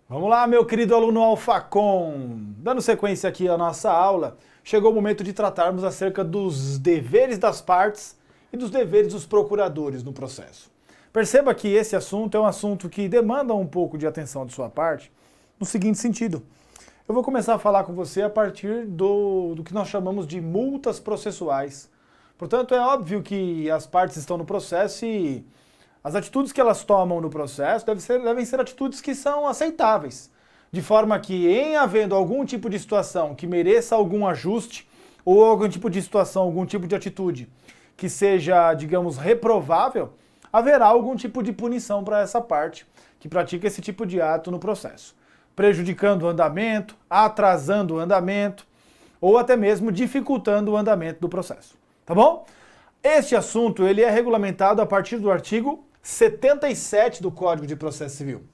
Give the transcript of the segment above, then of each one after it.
Vamos lá, meu querido aluno Alfacom. Dando sequência aqui à nossa aula, chegou o momento de tratarmos acerca dos deveres das partes e dos deveres dos procuradores no processo. Perceba que esse assunto é um assunto que demanda um pouco de atenção de sua parte, no seguinte sentido. Eu vou começar a falar com você a partir do que nós chamamos de multas processuais. Portanto, é óbvio que as partes estão no processo e as atitudes que elas tomam no processo devem ser atitudes que são aceitáveis, de forma que, em havendo algum tipo de situação que mereça algum ajuste, ou algum tipo de situação, algum tipo de atitude que seja, digamos, reprovável, haverá algum tipo de punição para essa parte que pratica esse tipo de ato no processo, prejudicando o andamento, atrasando o andamento, ou até mesmo dificultando o andamento do processo. Tá bom? Este assunto ele é regulamentado a partir do artigo 77 do Código de Processo Civil.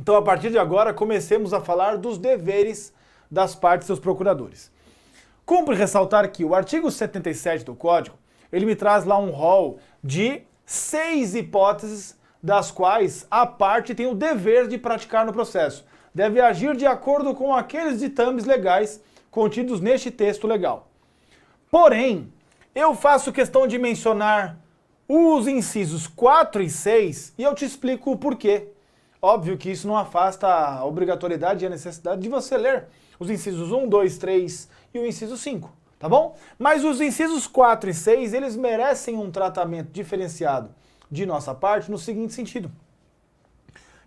Então, a partir de agora, comecemos a falar dos deveres das partes e seus procuradores. Cumpre ressaltar que o artigo 77 do Código, ele me traz lá um rol de 6 hipóteses das quais a parte tem o dever de praticar no processo. Deve agir de acordo com aqueles ditames legais contidos neste texto legal. Porém, eu faço questão de mencionar os incisos 4 e 6 e eu te explico o porquê. Óbvio que isso não afasta a obrigatoriedade e a necessidade de você ler os incisos 1, 2, 3 e o inciso 5, tá bom? Mas os incisos 4 e 6, eles merecem um tratamento diferenciado de nossa parte no seguinte sentido.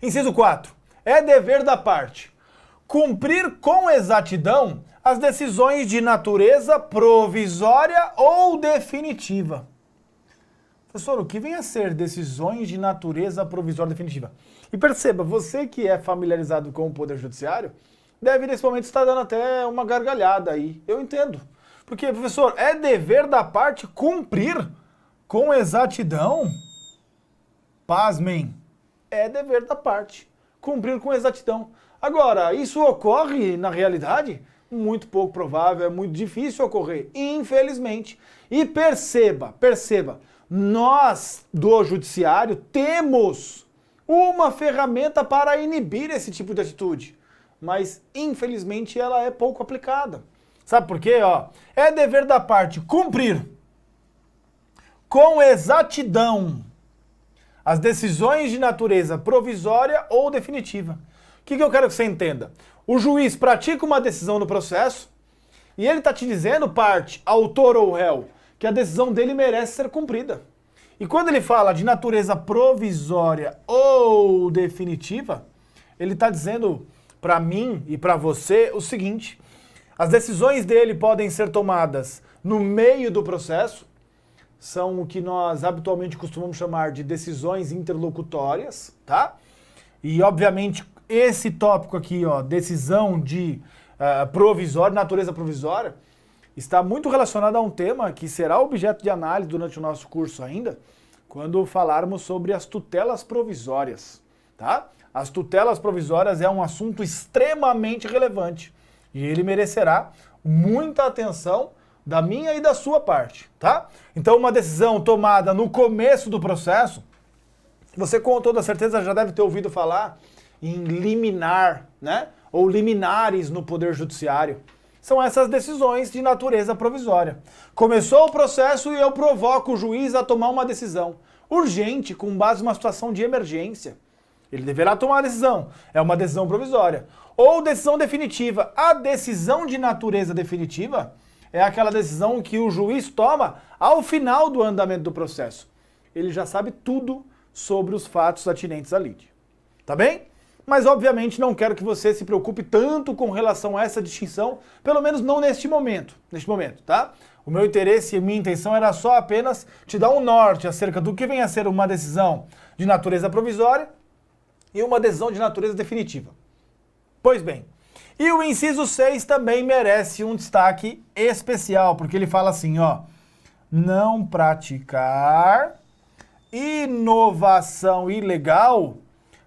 Inciso 4. É dever da parte cumprir com exatidão as decisões de natureza provisória ou definitiva. Professor, o que vem a ser decisões de natureza provisória ou definitiva? E perceba, você que é familiarizado com o Poder Judiciário, deve nesse momento estar dando até uma gargalhada aí. Eu entendo. Porque, professor, é dever da parte cumprir com exatidão? Pasmem, é dever da parte cumprir com exatidão. Agora, isso ocorre na realidade? Muito pouco provável, é muito difícil ocorrer, infelizmente. E perceba, nós do judiciário temos uma ferramenta para inibir esse tipo de atitude, mas infelizmente ela é pouco aplicada. Sabe por quê? É dever da parte cumprir com exatidão as decisões de natureza provisória ou definitiva. O que eu quero que você entenda? O juiz pratica uma decisão no processo e ele está te dizendo, parte, autor ou réu, que a decisão dele merece ser cumprida. E quando ele fala de natureza provisória ou definitiva, ele está dizendo para mim e para você o seguinte: as decisões dele podem ser tomadas no meio do processo, são o que nós habitualmente costumamos chamar de decisões interlocutórias, tá? E obviamente esse tópico aqui, decisão de provisória, natureza provisória, está muito relacionado a um tema que será objeto de análise durante o nosso curso ainda, quando falarmos sobre as tutelas provisórias, tá? As tutelas provisórias é um assunto extremamente relevante e ele merecerá muita atenção da minha e da sua parte, tá? Então, uma decisão tomada no começo do processo, você com toda certeza já deve ter ouvido falar em liminar, né? Ou liminares no Poder Judiciário. São essas decisões de natureza provisória. Começou o processo e eu provoco o juiz a tomar uma decisão urgente com base numa situação de emergência. Ele deverá tomar a decisão. É uma decisão provisória. Ou decisão definitiva. A decisão de natureza definitiva é aquela decisão que o juiz toma ao final do andamento do processo. Ele já sabe tudo sobre os fatos atinentes à lide. Tá bem? Mas, obviamente, não quero que você se preocupe tanto com relação a essa distinção, pelo menos não neste momento, tá? O meu interesse e minha intenção era só apenas te dar um norte acerca do que vem a ser uma decisão de natureza provisória e uma decisão de natureza definitiva. Pois bem, e o inciso 6 também merece um destaque especial, porque ele fala assim, não praticar inovação ilegal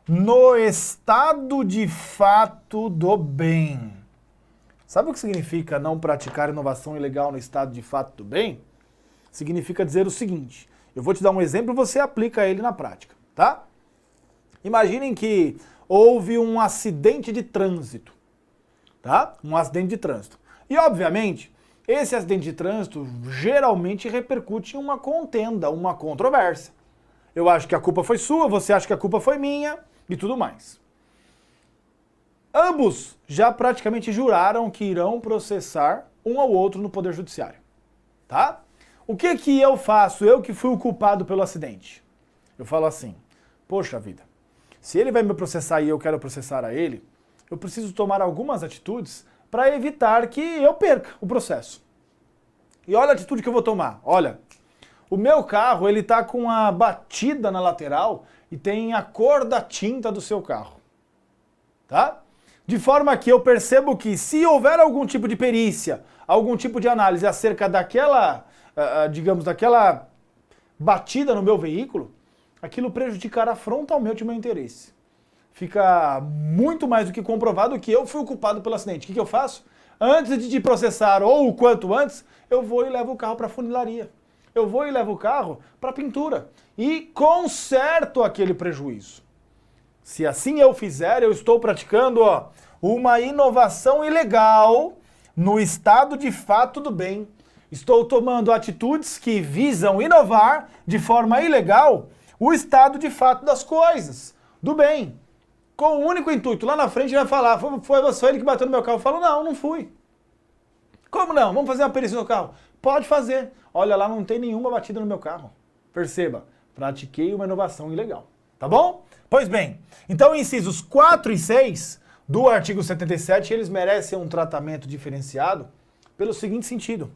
no estado de fato do bem. Sabe o que significa não praticar inovação ilegal no estado de fato do bem? Significa dizer o seguinte, eu vou te dar um exemplo e você aplica ele na prática, tá? Imaginem que houve um acidente de trânsito, tá? Um acidente de trânsito. E, obviamente, esse acidente de trânsito geralmente repercute em uma contenda, uma controvérsia. Eu acho que a culpa foi sua, você acha que a culpa foi minha e tudo mais. Ambos já praticamente juraram que irão processar um ao outro no Poder Judiciário, tá? O que que eu faço, eu que fui o culpado pelo acidente? Eu falo assim, poxa vida, se ele vai me processar e eu quero processar a ele, eu preciso tomar algumas atitudes para evitar que eu perca o processo. E olha a atitude que eu vou tomar. Olha, o meu carro ele tá com a batida na lateral e tem a cor da tinta do seu carro, tá? De forma que eu percebo que se houver algum tipo de perícia, algum tipo de análise acerca daquela, digamos, daquela batida no meu veículo, aquilo prejudicará frontalmente o meu interesse. Fica muito mais do que comprovado que eu fui o culpado pelo acidente. O que eu faço? Antes de te processar, ou o quanto antes, eu vou e levo o carro para a funilaria. Eu vou e levo o carro para a pintura. E conserto aquele prejuízo. Se assim eu fizer, eu estou praticando uma inovação ilegal no estado de fato do bem. Estou tomando atitudes que visam inovar de forma ilegal o estado de fato das coisas, do bem. Com o único intuito, lá na frente vai falar, foi você ele que bateu no meu carro. Eu falo, não fui. Como não? Vamos fazer uma perícia no carro? Pode fazer. Olha lá, não tem nenhuma batida no meu carro. Perceba, pratiquei uma inovação ilegal. Tá bom? Pois bem, então incisos 4 e 6 do artigo 77, eles merecem um tratamento diferenciado pelo seguinte sentido.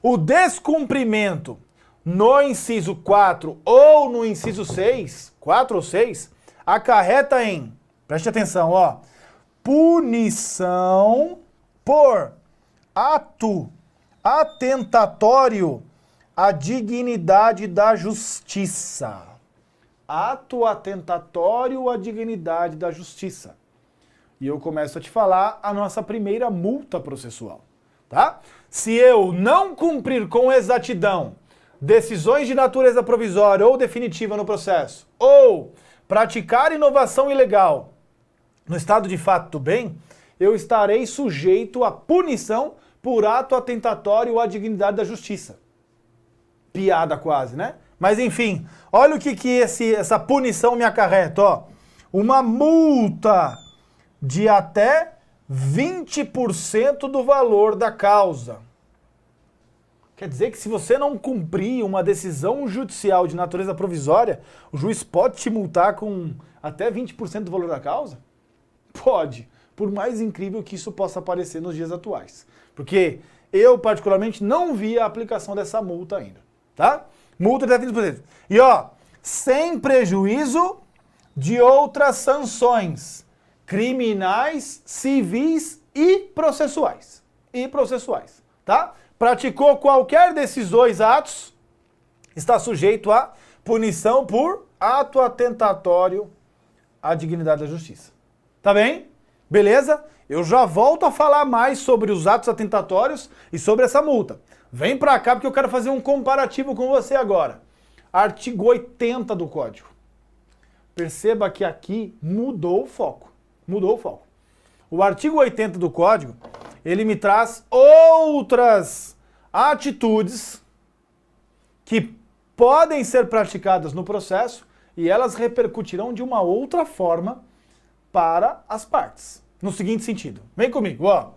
O descumprimento no inciso 4 ou no inciso 6, 4 ou 6, acarreta em, preste atenção, punição por ato atentatório à dignidade da justiça. Ato atentatório à dignidade da justiça. E eu começo a te falar a nossa primeira multa processual, tá? Se eu não cumprir com exatidão decisões de natureza provisória ou definitiva no processo, ou praticar inovação ilegal no estado de fato do bem, eu estarei sujeito à punição por ato atentatório à dignidade da justiça. Piada quase, né? Mas enfim, olha o que essa punição me acarreta, uma multa de até 20% do valor da causa. Quer dizer que se você não cumprir uma decisão judicial de natureza provisória, o juiz pode te multar com até 20% do valor da causa? Pode, por mais incrível que isso possa parecer nos dias atuais. Porque eu, particularmente, não vi a aplicação dessa multa ainda, tá? Multa de até 20%. E sem prejuízo de outras sanções criminais, civis e processuais. Tá? Praticou qualquer desses dois atos, está sujeito a punição por ato atentatório à dignidade da justiça. Tá bem? Beleza? Eu já volto a falar mais sobre os atos atentatórios e sobre essa multa. Vem pra cá porque eu quero fazer um comparativo com você agora. Artigo 80 do Código. Perceba que aqui mudou o foco. O artigo 80 do Código, ele me traz outras atitudes que podem ser praticadas no processo e elas repercutirão de uma outra forma para as partes. No seguinte sentido, vem comigo,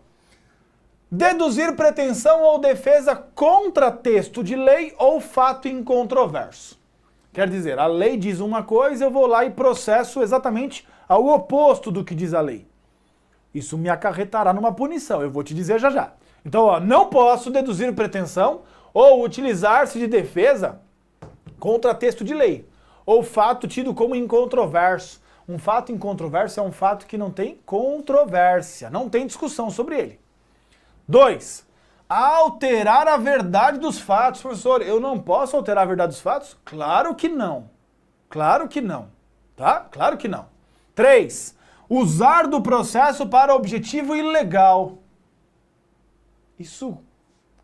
deduzir pretensão ou defesa contra texto de lei ou fato incontroverso. Quer dizer, a lei diz uma coisa, eu vou lá e processo exatamente ao oposto do que diz a lei. Isso me acarretará numa punição, eu vou te dizer já já. Então, não posso deduzir pretensão ou utilizar-se de defesa contra texto de lei, ou fato tido como incontroverso. Um fato incontroverso é um fato que não tem controvérsia, não tem discussão sobre ele. 2. Alterar a verdade dos fatos. Professor, eu não posso alterar a verdade dos fatos? Claro que não. Tá? Claro que não. 3. Usar do processo para objetivo ilegal. Isso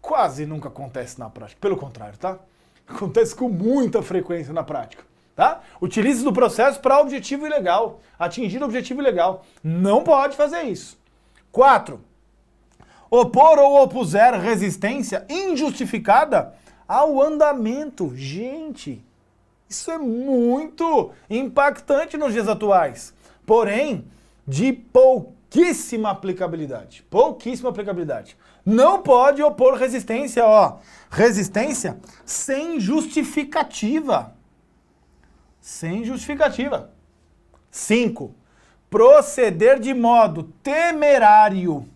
quase nunca acontece na prática. Pelo contrário, tá? Acontece com muita frequência na prática. Tá? Utilize do processo para objetivo ilegal, atingir o objetivo ilegal. Não pode fazer isso. 4. Opor ou opuser resistência injustificada ao andamento. Gente, isso é muito impactante nos dias atuais. Porém, de pouquíssima aplicabilidade. Pouquíssima aplicabilidade. Não pode opor resistência, ó. Resistência sem justificativa. Sem justificativa. 5. Proceder de modo temerário.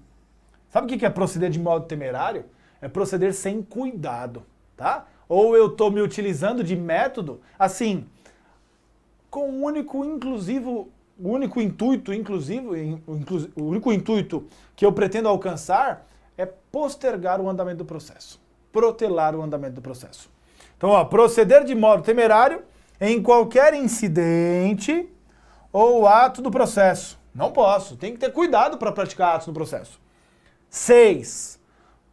Sabe o que é proceder de modo temerário? É proceder sem cuidado, tá? Ou eu estou me utilizando de método, assim, com o único intuito que eu pretendo alcançar é postergar o andamento do processo, protelar o andamento do processo. Então, ó, proceder de modo temerário em qualquer incidente ou ato do processo. Não posso, tem que ter cuidado para praticar atos no processo. 6.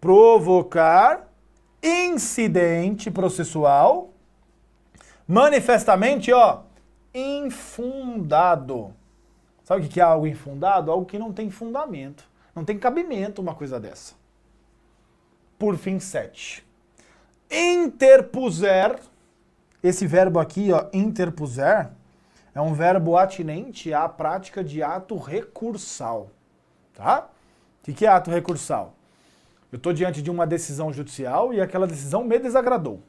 Provocar incidente processual manifestamente, ó, infundado. Sabe o que é algo infundado? Algo que não tem fundamento. Não tem cabimento uma coisa dessa. Por fim, 7. Interpuser. Esse verbo aqui, ó, interpuser, é um verbo atinente à prática de ato recursal. Tá? O que é ato recursal? Eu estou diante de uma decisão judicial e aquela decisão me desagradou.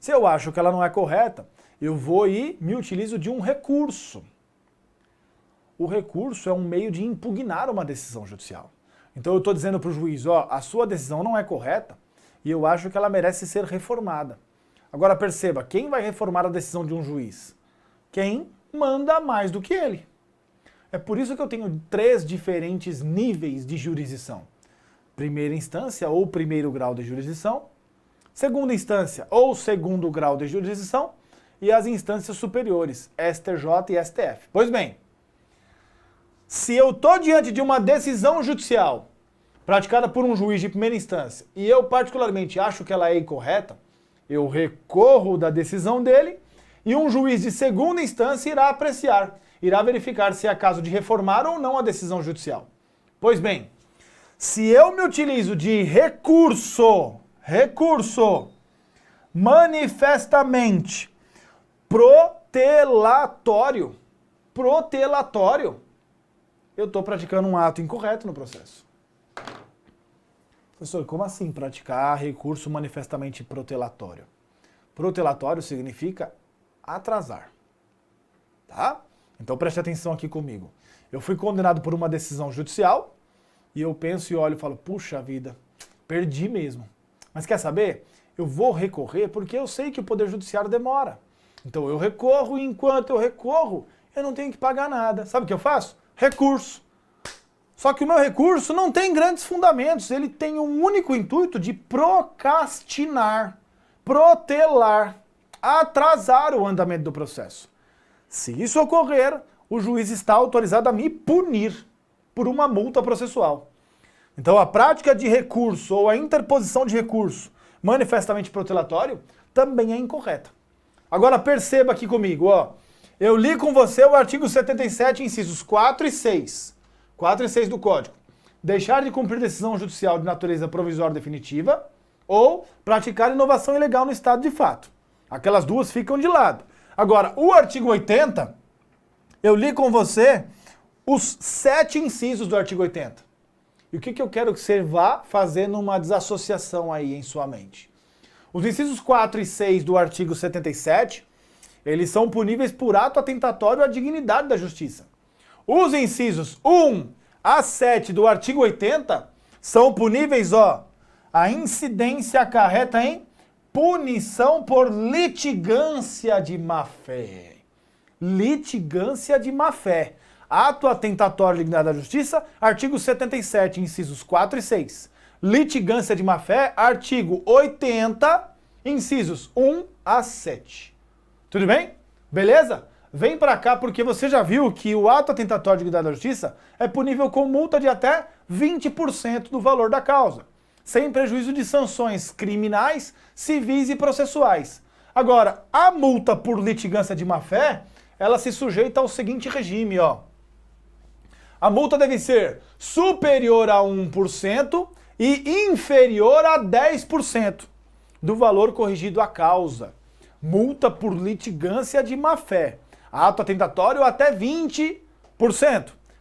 Se eu acho que ela não é correta, eu vou e me utilizo de um recurso. O recurso é um meio de impugnar uma decisão judicial. Então eu estou dizendo para o juiz, ó, a sua decisão não é correta e eu acho que ela merece ser reformada. Agora perceba, quem vai reformar a decisão de um juiz? Quem manda mais do que ele. É por isso que eu tenho 3 diferentes níveis de jurisdição. Primeira instância ou primeiro grau de jurisdição, segunda instância ou segundo grau de jurisdição e as instâncias superiores, STJ e STF. Pois bem, se eu estou diante de uma decisão judicial praticada por um juiz de primeira instância e eu particularmente acho que ela é incorreta, eu recorro da decisão dele e um juiz de segunda instância irá apreciar, irá verificar se é caso de reformar ou não a decisão judicial. Pois bem, se eu me utilizo de recurso manifestamente protelatório, eu estou praticando um ato incorreto no processo. Professor, como assim praticar recurso manifestamente protelatório? Protelatório significa atrasar, tá? Então preste atenção aqui comigo. Eu fui condenado por uma decisão judicial e eu penso e olho e falo, puxa vida, perdi mesmo. Mas quer saber? Eu vou recorrer porque eu sei que o Poder Judiciário demora. Então eu recorro e enquanto eu recorro, eu não tenho que pagar nada. Sabe o que eu faço? Recurso. Só que o meu recurso não tem grandes fundamentos, ele tem um único intuito de procrastinar, protelar, atrasar o andamento do processo. Se isso ocorrer, o juiz está autorizado a me punir por uma multa processual. Então a prática de recurso ou a interposição de recurso manifestamente protelatório também é incorreta. Agora perceba aqui comigo, ó. Eu li com você o artigo 77, incisos 4 e 6. 4 e 6 do Código. Deixar de cumprir decisão judicial de natureza provisória ou definitiva ou praticar inovação ilegal no estado de fato. Aquelas duas ficam de lado. Agora, o artigo 80, eu li com você os 7 incisos do artigo 80. E o que eu quero que você vá fazendo uma desassociação aí em sua mente? Os incisos 4 e 6 do artigo 77, eles são puníveis por ato atentatório à dignidade da justiça. Os incisos 1 a 7 do artigo 80 são puníveis, ó, a incidência acarreta em punição por litigância de má-fé. Litigância de má-fé. Ato atentatório à dignidade da justiça, artigo 77, incisos 4 e 6. Litigância de má-fé, artigo 80, incisos 1 a 7. Tudo bem? Beleza? Vem pra cá porque você já viu que o ato atentatório à dignidade da justiça é punível com multa de até 20% do valor da causa, sem prejuízo de sanções criminais, civis e processuais. Agora, a multa por litigância de má-fé, ela se sujeita ao seguinte regime, ó. A multa deve ser superior a 1% e inferior a 10% do valor corrigido à causa. Multa por litigância de má-fé. Ato atentatório até 20%.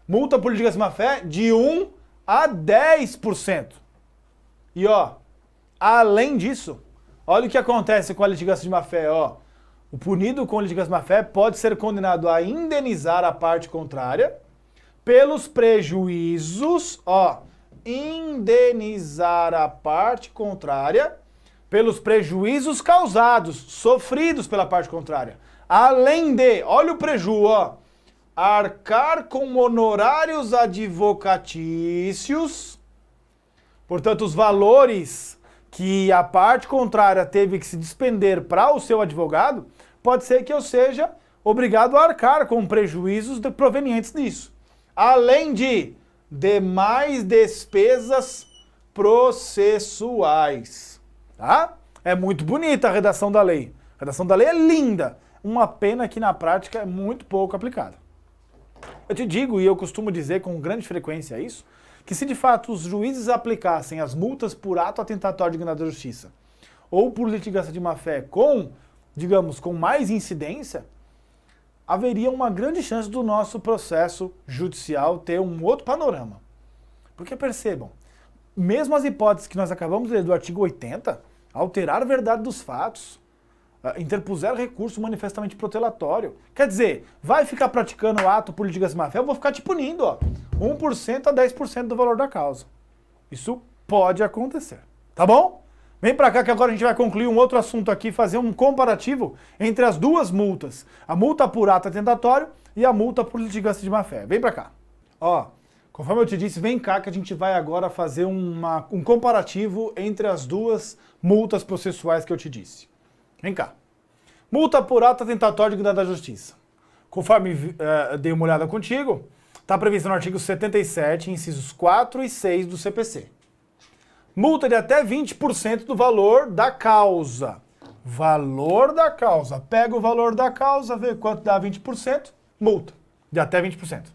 Multa por litigância de má-fé de 1 a 10%. E ó, além disso, olha o que acontece com a litigância de má-fé, ó. O punido com litigância de má-fé pode ser condenado a indenizar a parte contrária pelos prejuízos, ó, indenizar a parte contrária pelos prejuízos causados, sofridos pela parte contrária. Além de, olha o preju, ó, arcar com honorários advocatícios, portanto, os valores que a parte contrária teve que se despender para o seu advogado, pode ser que eu seja obrigado a arcar com prejuízos provenientes disso. Além de demais despesas processuais. Tá? É muito bonita a redação da lei. A redação da lei é linda. Uma pena que na prática é muito pouco aplicada. Eu te digo, e eu costumo dizer com grande frequência isso, que se de fato os juízes aplicassem as multas por ato atentatório à dignidade da justiça ou por litigância de má-fé com, digamos, com mais incidência, haveria uma grande chance do nosso processo judicial ter um outro panorama. Porque percebam, mesmo as hipóteses que nós acabamos de ler do artigo 80, alterar a verdade dos fatos, interpuser recurso manifestamente protelatório. Quer dizer, vai ficar praticando o ato por litigância de má-fé, eu vou ficar te punindo, ó, 1% a 10% do valor da causa. Isso pode acontecer, tá bom? Vem pra cá que agora a gente vai concluir um outro assunto aqui, fazer um comparativo entre as duas multas. A multa por ato atentatório e a multa por litigância de má-fé. Vem pra cá. Ó, conforme eu te disse, vem cá que a gente vai agora fazer um comparativo entre as duas multas processuais que eu te disse. Vem cá. Multa por ato atentatório à dignidade da justiça. Conforme dei uma olhada contigo, está previsto no artigo 77, incisos 4 e 6 do CPC. Multa de até 20% do valor da causa. Valor da causa. Pega o valor da causa, vê quanto dá 20%, multa de até 20%.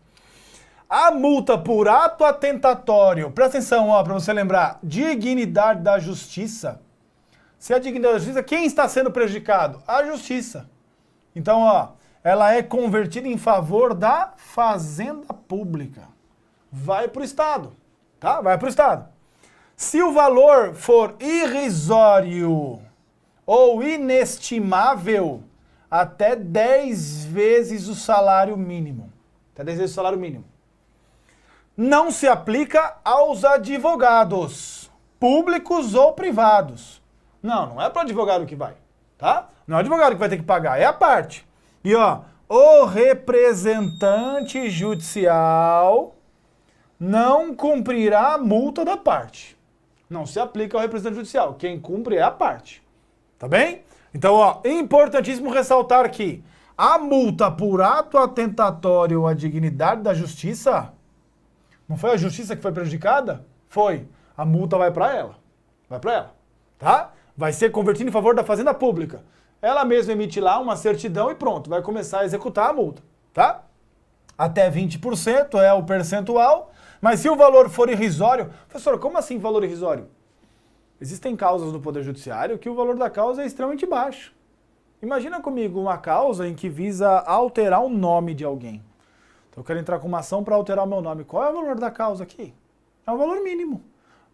A multa por ato atentatório, presta atenção, ó, para você lembrar, dignidade da justiça. Se a dignidade da justiça, quem está sendo prejudicado? A justiça. Então, ó, ela é convertida em favor da fazenda pública. Vai para o Estado, tá? Vai para o Estado. Se o valor for irrisório ou inestimável, até 10 vezes o salário mínimo. Até 10 vezes o salário mínimo. Não se aplica aos advogados, públicos ou privados. Não é para o advogado que vai, tá? Não é o advogado que vai ter que pagar, é a parte. E ó, o representante judicial não cumprirá a multa da parte. Não se aplica ao representante judicial. Quem cumpre é a parte. Tá bem? Então, ó, importantíssimo ressaltar que a multa por ato atentatório à dignidade da justiça, não foi a justiça que foi prejudicada? Foi. A multa vai para ela. Vai para ela. Tá? Vai ser convertido em favor da fazenda pública. Ela mesma emite lá uma certidão e pronto, vai começar a executar a multa. Tá? Até 20% é o percentual. Mas se o valor for irrisório... Professor, como assim valor irrisório? Existem causas no Poder Judiciário que o valor da causa é extremamente baixo. Imagina comigo uma causa em que visa alterar o nome de alguém. Então eu quero entrar com uma ação para alterar o meu nome. Qual é o valor da causa aqui? É um valor mínimo.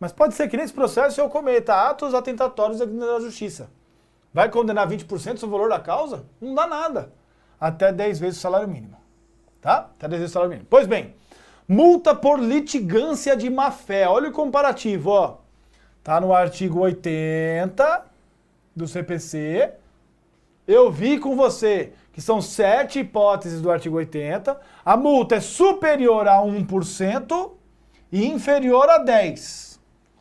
Mas pode ser que nesse processo eu cometa atos atentatórios à dignidade da justiça. Vai condenar 20% sobre o valor da causa? Não dá nada. Até 10 vezes o salário mínimo. Tá? Até 10 vezes o salário mínimo. Pois bem... Multa por litigância de má-fé. Olha o comparativo, ó. Tá no artigo 80 do CPC. Eu vi com você que são 7 hipóteses do artigo 80. A multa é superior a 1% e inferior a 10%.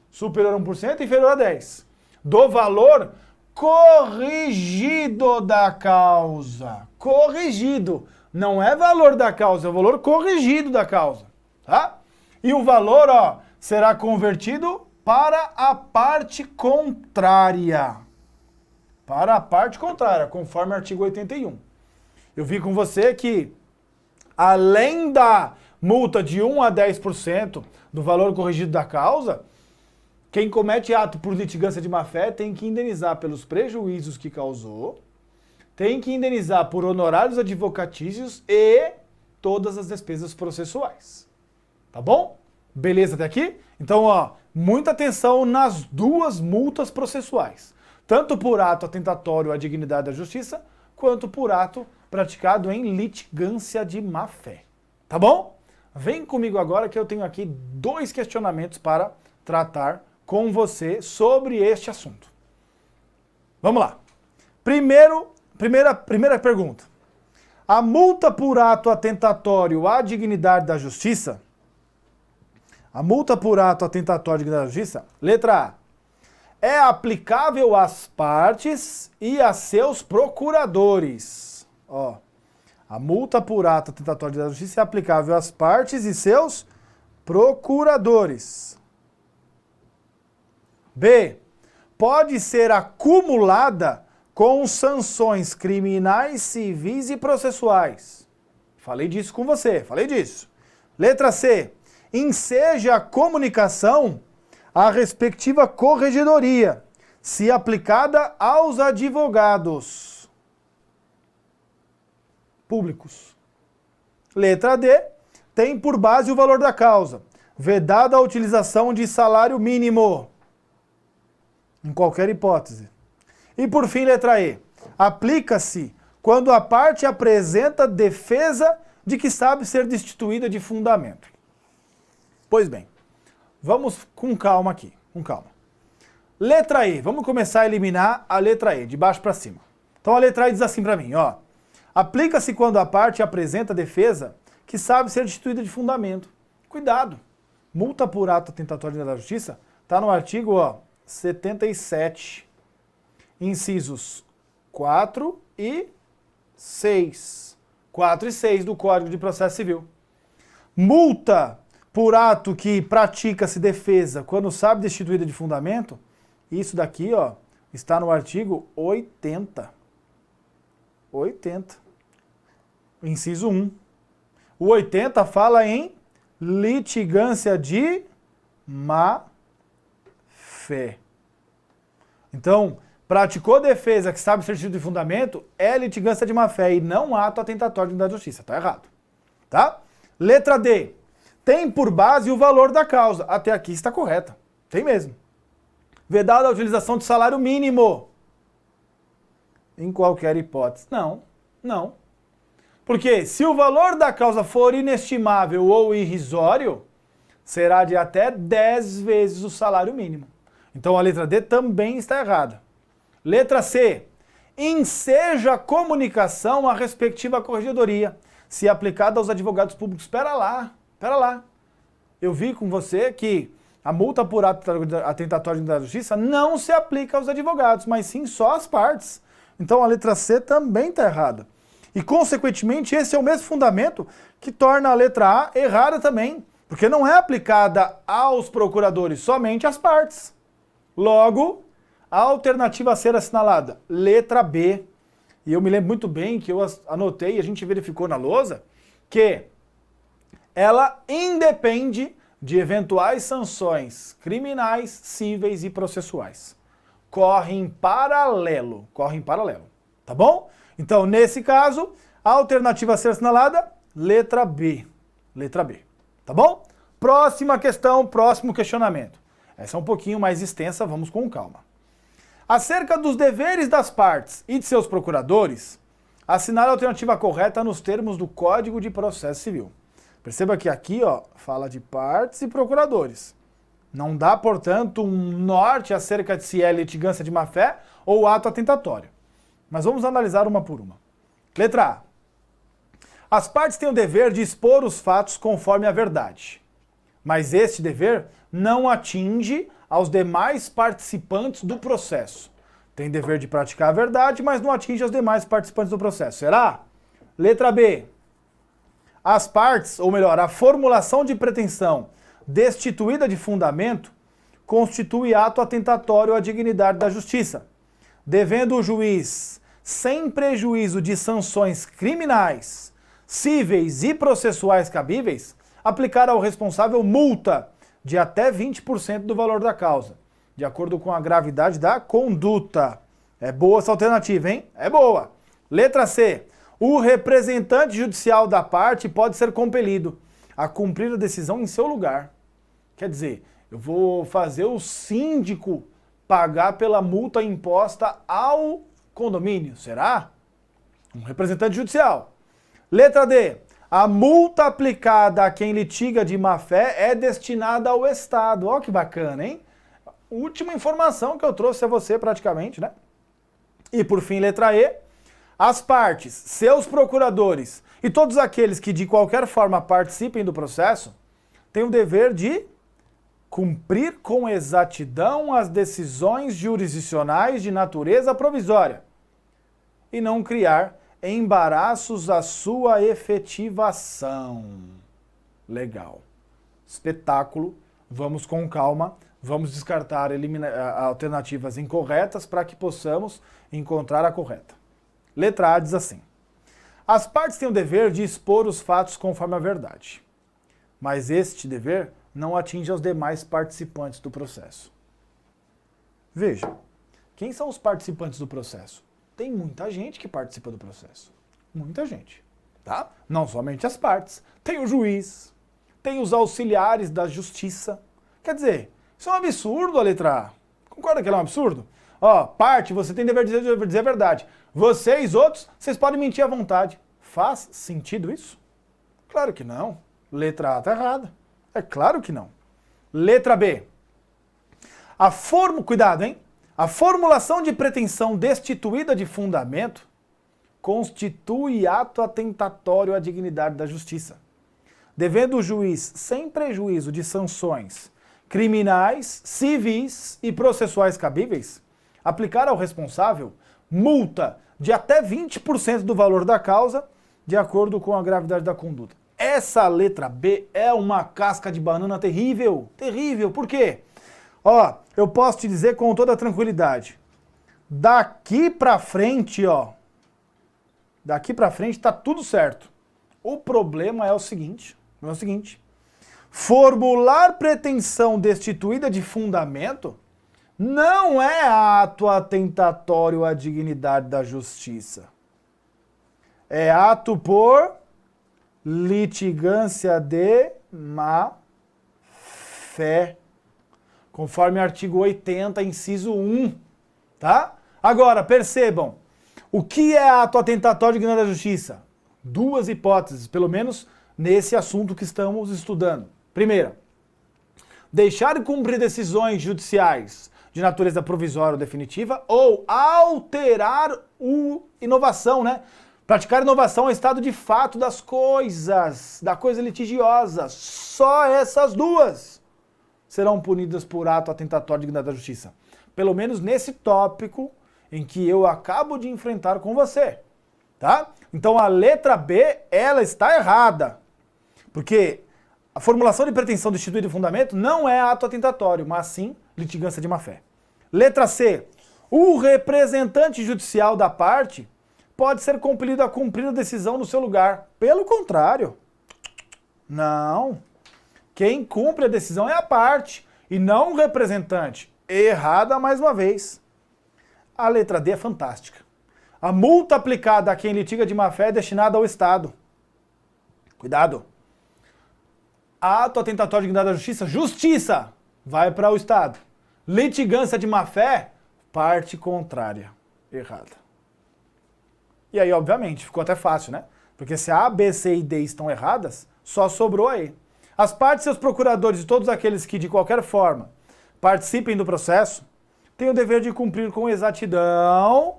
Superior a 1% e inferior a 10%. Do valor corrigido da causa. Corrigido. Não é valor da causa, é o valor corrigido da causa. Tá? E o valor, ó, será convertido para a parte contrária. para a parte contrária, conforme o artigo 81. Eu vi com você que, além da multa de 1 a 10% do valor corrigido da causa, quem comete ato por litigância de má-fé tem que indenizar pelos prejuízos que causou, tem que indenizar por honorários advocatícios e todas as despesas processuais. Tá bom? Beleza até aqui? Então, ó, muita atenção nas duas multas processuais. Tanto por ato atentatório à dignidade da justiça, quanto por ato praticado em litigância de má-fé. Tá bom? Vem comigo agora que eu tenho aqui 2 questionamentos para tratar com você sobre este assunto. Vamos lá. Primeira pergunta. A multa por ato atentatório à dignidade da justiça, letra A, é aplicável às partes e a seus procuradores. Ó, a multa por ato atentatório da justiça é aplicável às partes e seus procuradores. B, pode ser acumulada com sanções criminais, civis e processuais. Falei disso com você, falei disso. Letra C, enseja a comunicação à respectiva corregedoria, se aplicada aos advogados públicos. Letra D, tem por base o valor da causa, vedada a utilização de salário mínimo, em qualquer hipótese. E por fim, letra E, aplica-se quando a parte apresenta defesa de que sabe ser destituída de fundamento. Pois bem, vamos com calma aqui, com calma. Letra E, vamos começar a eliminar a letra E, de baixo para cima. Então a letra E diz assim para mim, ó. Aplica-se quando a parte apresenta defesa que sabe ser destituída de fundamento. Cuidado, multa por ato atentatório da justiça está no artigo 77, incisos 4 e 6. 4 e 6 do Código de Processo Civil. Multa por ato que pratica-se defesa quando sabe destituída de fundamento, isso daqui, está no artigo 80. 80. Inciso 1. O 80 fala em litigância de má-fé. Então, praticou defesa que sabe ser destituída de fundamento, é litigância de má-fé e não ato atentatório da justiça. Tá errado. Tá? Letra D. Tem por base o valor da causa. Até aqui está correta. Tem mesmo. Vedada a utilização de salário mínimo. Em qualquer hipótese. Não. Porque se o valor da causa for inestimável ou irrisório, será de até 10 vezes o salário mínimo. Então a letra D também está errada. Letra C. Enseja comunicação à respectiva corregedoria, se aplicada aos advogados públicos. Espera lá. Eu vi com você que a multa por ato atentatório da justiça não se aplica aos advogados, mas sim só às partes. Então a letra C também está errada. E, consequentemente, esse é o mesmo fundamento que torna a letra A errada também, porque não é aplicada aos procuradores, somente às partes. Logo, a alternativa a ser assinalada, letra B. E eu me lembro muito bem que eu anotei e a gente verificou na lousa que ela independe de eventuais sanções criminais, cíveis e processuais. Corre em paralelo, tá bom? Então, nesse caso, a alternativa a ser assinalada, letra B, tá bom? Próxima questão, próximo questionamento. Essa é um pouquinho mais extensa, vamos com calma. Acerca dos deveres das partes e de seus procuradores, assinale a alternativa correta nos termos do Código de Processo Civil. Perceba que aqui, fala de partes e procuradores. Não dá, portanto, um norte acerca de se é litigância de má-fé ou ato atentatório. Mas vamos analisar uma por uma. Letra A. As partes têm o dever de expor os fatos conforme a verdade. Mas este dever não atinge aos demais participantes do processo. Tem dever de praticar a verdade, mas não atinge aos demais participantes do processo. Será? Letra B. As partes, ou melhor, a formulação de pretensão destituída de fundamento constitui ato atentatório à dignidade da justiça, devendo o juiz, sem prejuízo de sanções criminais, cíveis e processuais cabíveis, aplicar ao responsável multa de até 20% do valor da causa, de acordo com a gravidade da conduta. É boa essa alternativa, hein? É boa. Letra C. O representante judicial da parte pode ser compelido a cumprir a decisão em seu lugar. Quer dizer, eu vou fazer o síndico pagar pela multa imposta ao condomínio, será? Um representante judicial. Letra D. A multa aplicada a quem litiga de má-fé é destinada ao Estado. Olha que bacana, hein? Última informação que eu trouxe a você praticamente, né? E por fim, letra E. As partes, seus procuradores e todos aqueles que de qualquer forma participem do processo têm o dever de cumprir com exatidão as decisões jurisdicionais de natureza provisória e não criar embaraços à sua efetivação. Legal. Espetáculo. Vamos com calma. Vamos descartar alternativas incorretas para que possamos encontrar a correta. Letra A diz assim: as partes têm o dever de expor os fatos conforme a verdade, mas este dever não atinge aos demais participantes do processo. Veja, quem são os participantes do processo? Tem muita gente que participa do processo. Muita gente, tá? Não somente as partes. Tem o juiz, tem os auxiliares da justiça. Quer dizer, isso é um absurdo, a letra A. Concorda que ela é um absurdo? Ó, parte, você tem dever de dizer a verdade. Vocês, outros, vocês podem mentir à vontade. Faz sentido isso? Claro que não. Letra A tá errada. É claro que não. Letra B. Cuidado, hein? A formulação de pretensão destituída de fundamento constitui ato atentatório à dignidade da justiça, devendo o juiz, sem prejuízo de sanções criminais, civis e processuais cabíveis, aplicar ao responsável multa de até 20% do valor da causa, de acordo com a gravidade da conduta. Essa letra B é uma casca de banana terrível. Terrível. Por quê? Ó, eu posso te dizer com toda tranquilidade. Daqui pra frente, ó. Daqui pra frente tá tudo certo. O problema é o seguinte. Formular pretensão destituída de fundamento não é ato atentatório à dignidade da justiça. É ato por litigância de má-fé, conforme artigo 80, inciso 1, tá? Agora, percebam, o que é ato atentatório à dignidade da justiça? Duas hipóteses, pelo menos nesse assunto que estamos estudando. Primeira, deixar de cumprir decisões judiciais de natureza provisória ou definitiva, ou alterar inovação, né? Praticar inovação é estado de fato das coisas, da coisa litigiosa. Só essas duas serão punidas por ato atentatório à dignidade da justiça. Pelo menos nesse tópico em que eu acabo de enfrentar com você, tá? Então a letra B, ela está errada. Porque a formulação de pretensão destituída de fundamento não é ato atentatório, mas sim litigância de má-fé. Letra C. O representante judicial da parte pode ser compelido a cumprir a decisão no seu lugar. Pelo contrário. Não. Quem cumpre a decisão é a parte e não o representante. Errada mais uma vez. A letra D é fantástica. A multa aplicada a quem litiga de má-fé é destinada ao Estado. Cuidado. Ato atentatório à dignidade da justiça, justiça, vai para o Estado. Litigância de má-fé, parte contrária. Errada. E aí, obviamente, ficou até fácil, né? Porque se A, B, C e D estão erradas, só sobrou aí. As partes, seus procuradores e todos aqueles que, de qualquer forma, participem do processo, têm o dever de cumprir com exatidão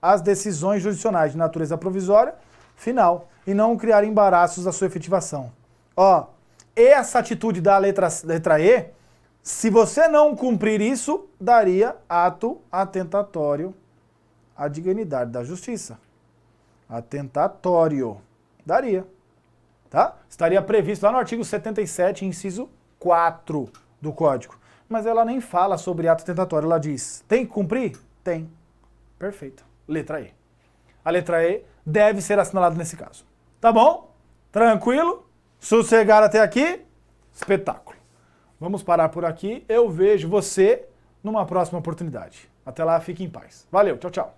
as decisões jurisdicionais de natureza provisória, final, e não criar embaraços à sua efetivação. Ó, essa atitude da letra E, se você não cumprir isso, daria ato atentatório à dignidade da justiça. Atentatório. Daria. Tá? Estaria previsto lá no artigo 77, inciso 4 do Código. mas ela nem fala sobre ato tentatório. Ela diz, tem que cumprir? Tem. Perfeito. Letra E. A letra E deve ser assinalada nesse caso. Tá bom? Tranquilo? Sossegado até aqui? Espetáculo. Vamos parar por aqui. Eu vejo você numa próxima oportunidade. Até lá, fique em paz. Valeu, tchau, tchau.